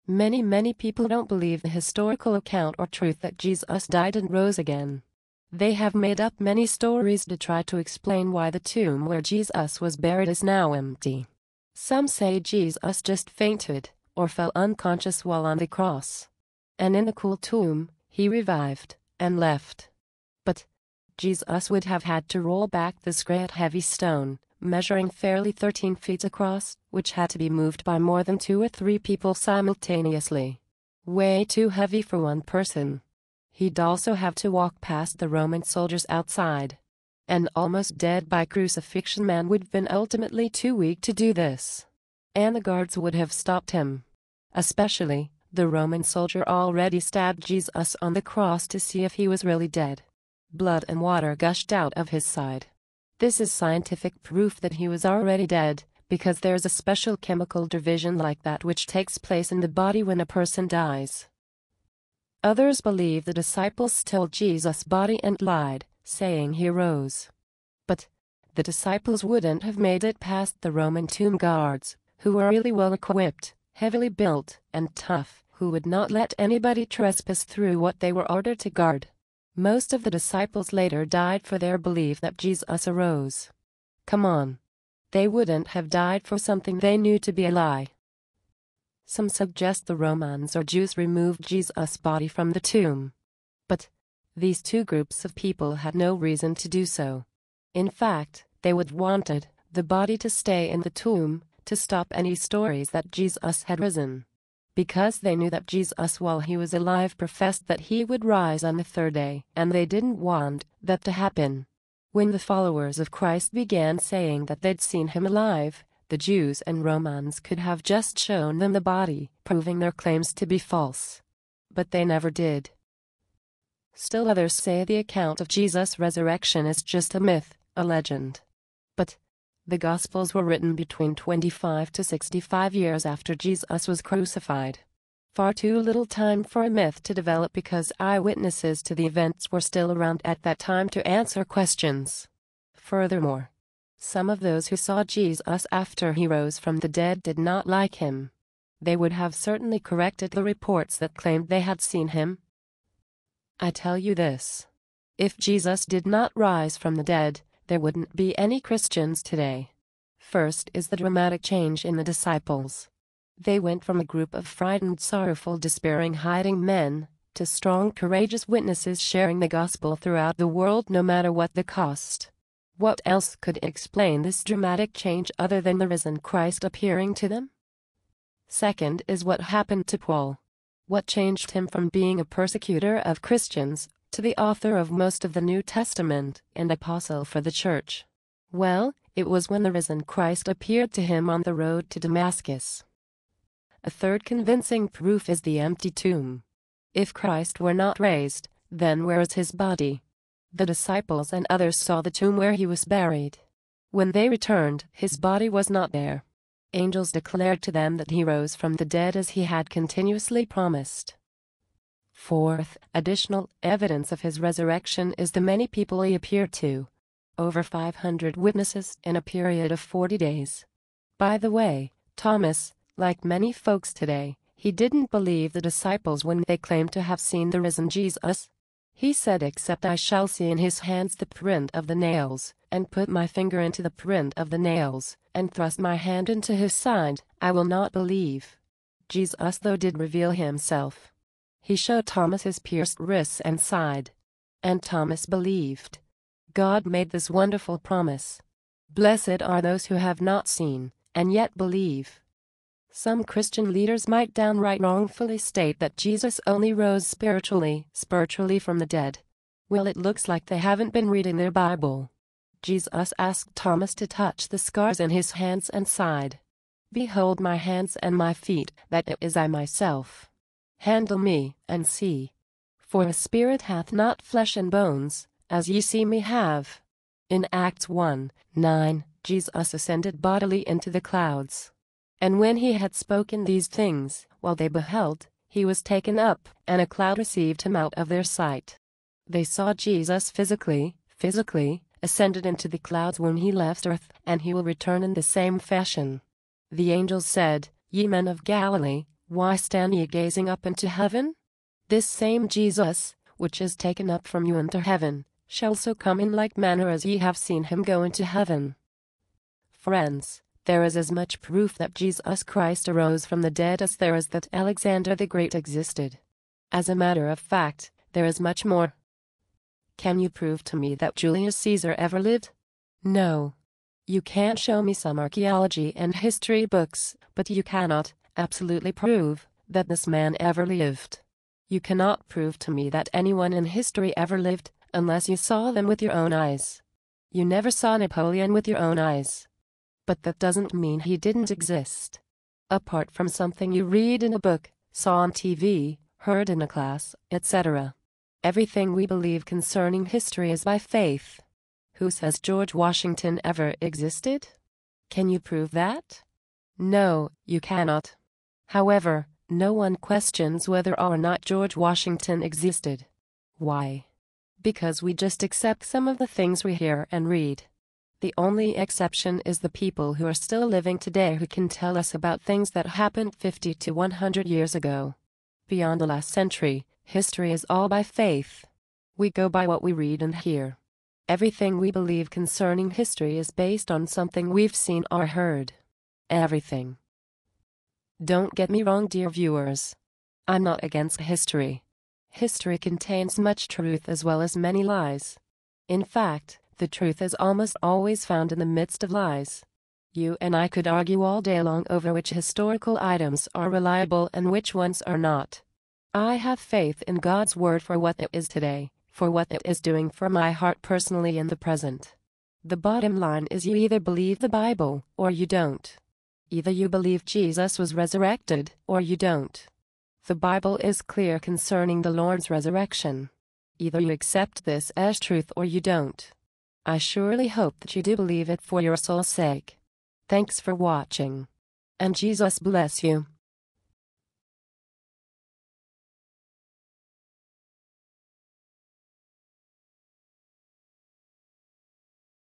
Many people don't believe the historical account or truth that Jesus died and rose again. They have made up many stories to try to explain why the tomb where Jesus was buried is now empty. Some say Jesus just fainted, or fell unconscious while on the cross. And in the cool tomb, he revived, and left. But Jesus would have had to roll back this great heavy stone, measuring fairly 13 feet across, which had to be moved by more than 2 or 3 people simultaneously. Way too heavy for one person. He'd also have to walk past the Roman soldiers outside. An almost dead by crucifixion man would have been ultimately too weak to do this. And the guards would have stopped him. Especially the Roman soldier already stabbed Jesus on the cross to see if he was really dead. Blood and water gushed out of his side. This is scientific proof that he was already dead, because there's a special chemical division like that which takes place in the body when a person dies. Others believe the disciples stole Jesus' body and lied, saying he rose. But the disciples wouldn't have made it past the Roman tomb guards, who were really well equipped, heavily built, and tough, who would not let anybody trespass through what they were ordered to guard. Most of the disciples later died for their belief that Jesus arose. Come on. They wouldn't have died for something they knew to be a lie. Some suggest the Romans or Jews removed Jesus' body from the tomb. But these two groups of people had no reason to do so. In fact, they would have wanted the body to stay in the tomb, to stop any stories that Jesus had risen. Because they knew that Jesus while he was alive professed that he would rise on the third day, and they didn't want that to happen. When the followers of Christ began saying that they'd seen him alive, the Jews and Romans could have just shown them the body, proving their claims to be false. But they never did. Still others say the account of Jesus' resurrection is just a myth, a legend. But the Gospels were written between 25 to 65 years after Jesus was crucified. Far too little time for a myth to develop because eyewitnesses to the events were still around at that time to answer questions. Furthermore, some of those who saw Jesus after he rose from the dead did not like him. They would have certainly corrected the reports that claimed they had seen him. I tell you this. If Jesus did not rise from the dead, there wouldn't be any Christians today. First is the dramatic change in the disciples. They went from a group of frightened, sorrowful, despairing, hiding men, to strong, courageous witnesses sharing the gospel throughout the world no matter what the cost. What else could explain this dramatic change other than the risen Christ appearing to them? Second is what happened to Paul. What changed him from being a persecutor of Christians to the author of most of the New Testament and apostle for the church? Well, it was when the risen Christ appeared to him on the road to Damascus. A third convincing proof is the empty tomb. If Christ were not raised, then where is his body? The disciples and others saw the tomb where he was buried. When they returned, his body was not there. Angels declared to them that he rose from the dead as he had continuously promised. Fourth, additional evidence of his resurrection is the many people he appeared to. Over 500 witnesses in a period of 40 days. By the way, Thomas, like many folks today, he didn't believe the disciples when they claimed to have seen the risen Jesus. He said, "Except I shall see in his hands the print of the nails, and put my finger into the print of the nails, and thrust my hand into his side, I will not believe." Jesus though did reveal himself. He showed Thomas his pierced wrists and side. And Thomas believed. God made this wonderful promise. Blessed are those who have not seen, and yet believe. Some Christian leaders might downright wrongfully state that Jesus only rose spiritually from the dead. Well, it looks like they haven't been reading their Bible. Jesus asked Thomas to touch the scars in his hands and side. "Behold my hands and my feet, that it is I myself. Handle me, and see. For a spirit hath not flesh and bones, as ye see me have." In Acts 1:9, Jesus ascended bodily into the clouds. And when he had spoken these things, while they beheld, he was taken up, and a cloud received him out of their sight. They saw Jesus physically, ascended into the clouds when he left earth, and he will return in the same fashion. The angels said, "Ye men of Galilee, Why stand ye gazing up into heaven? This same Jesus, which is taken up from you into heaven, shall so come in like manner as ye have seen him go into heaven. Friends, there is as much proof that Jesus Christ arose from the dead as there is that Alexander the Great existed. As a matter of fact, there is much more. Can you prove to me that Julius Caesar ever lived? No. You can't show me some archaeology and history books, but you cannot absolutely prove that this man ever lived. You cannot prove to me that anyone in history ever lived, unless you saw them with your own eyes. You never saw Napoleon with your own eyes. But that doesn't mean he didn't exist. Apart from something you read in a book, saw on TV, heard in a class, etc. Everything we believe concerning history is by faith. Who says George Washington ever existed? Can you prove that? No, you cannot. However, no one questions whether or not George Washington existed. Why? Because we just accept some of the things we hear and read. The only exception is the people who are still living today who can tell us about things that happened 50 to 100 years ago. Beyond the last century, history is all by faith. We go by what we read and hear. Everything we believe concerning history is based on something we've seen or heard. Everything. Don't get me wrong, dear viewers. I'm not against history. History contains much truth as well as many lies. In fact, the truth is almost always found in the midst of lies. You and I could argue all day long over which historical items are reliable and which ones are not. I have faith in God's word for what it is today, for what it is doing for my heart personally in the present. The bottom line is you either believe the Bible or you don't. Either you believe Jesus was resurrected or you don't. The Bible is clear concerning the Lord's resurrection. Either you accept this as truth or you don't. I surely hope that you do believe it for your soul's sake. Thanks for watching. And Jesus bless you.